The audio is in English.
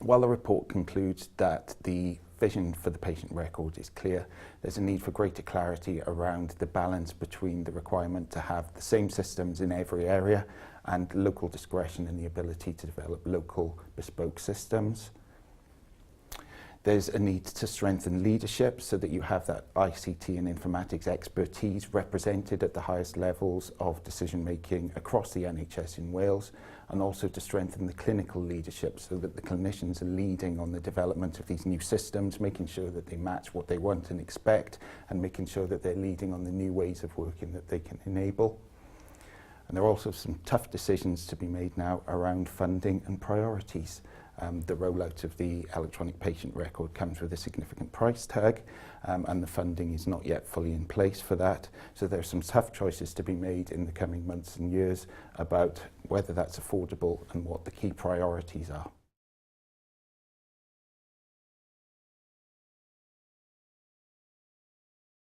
While the report concludes that the vision for the patient record is clear, there's a need for greater clarity around the balance between the requirement to have the same systems in every area and local discretion and the ability to develop local bespoke systems. There's a need to strengthen leadership so that you have that ICT and informatics expertise represented at the highest levels of decision making across the NHS in Wales, and also to strengthen the clinical leadership so that the clinicians are leading on the development of these new systems, making sure that they match what they want and expect, and making sure that they're leading on the new ways of working that they can enable. And there are also some tough decisions to be made now around funding and priorities. The rollout of the electronic patient record comes with a significant price tag, and the funding is not yet fully in place for that. So there are some tough choices to be made in the coming months and years about whether that's affordable and what the key priorities are.